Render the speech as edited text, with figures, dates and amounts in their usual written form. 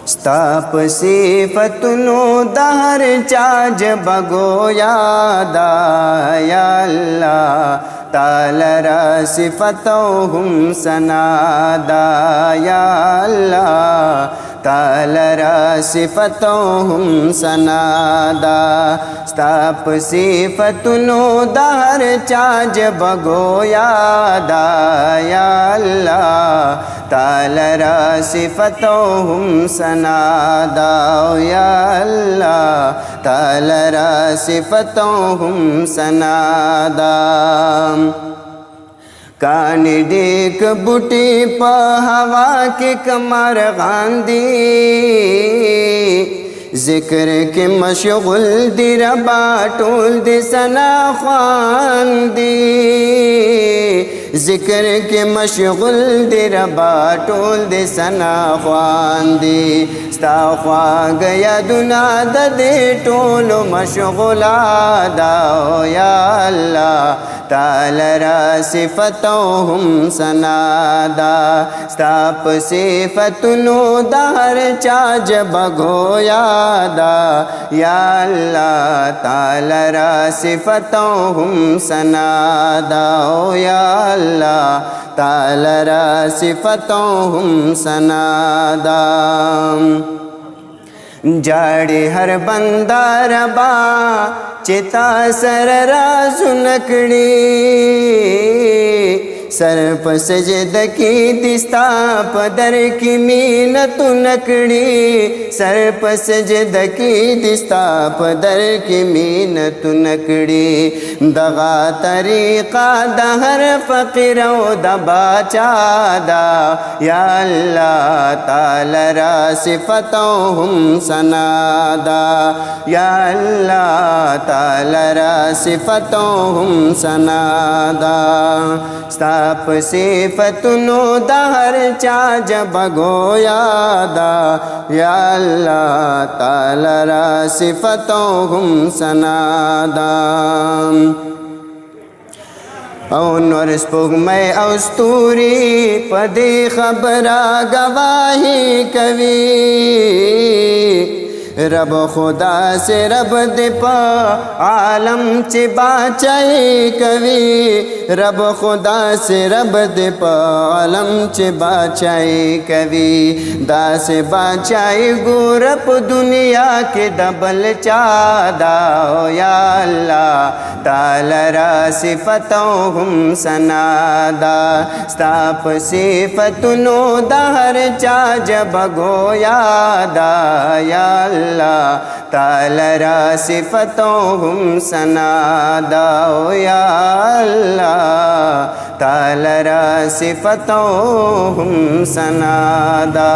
स्ताप सिफतनो दहर चाज बगोयादा या अल्लाह तालरा सिफतोहुम सनादा या अल्लाह तालरा सिफतोहुम सनादा स्ताप सिफतनो दहर चाज बगोयादा या अल्लाह तालरा सिफतोहुम सनादा या अल्लाह तालरा सिफतोहुम सनादा कान डेक बुटी प हवा के कमर गांधी जिक्र के मशगुल दी रबा टोल दे सना ख्वांदी जिक्र के मशगुल दे रबा टोल दे सना ख्वांदी स्ता ख्वा गया दुना दे टोलो मशगुला दाओ या अल्लाह तालरा सिफतोहुम सनादा स्ताप सिफतनो दहर चाज बगोयादा या अल्लाह तालरा सिफतोहुम सनादा या अल्लाह तालरा सिफतोहुम सनादा जाड़े हर बंदा रबा चिता सर राजुनकड़ी सर पसजद की दिस्ता पदर की मीनत नकड़ी सर पसजद की दिस्ता पदर की मीनत नकड़ी दगा तरीक़ा दहर फ़कीरो दबा चादा या अल्लाह तालरा सिफतोहुम सनादा या अल्लाह तालरा सिफतोहुम सनादा स्ताप सिफतनो दहर चाज बगोयादा या अल्लाह तालरा सिफतोहुम सनादा और स्पुगमय अस्तूरी पदे खबरा गवाही कवि रब खुदा से रब दे पा आलम च बाचाई कवि रब खुदा से रब दे पा आलम च बाचाई कवि दास बाचाई गुरप दुनिया के दबल चादा या अल्लाह तालरा सिफतोहुम सनादा स्ताप सिफतनो दहर चाज बगोयादा या अल्लाह तालरा सिफतोहुम सनादा या अल्लाह तालरा सिफतोहुम सनादा।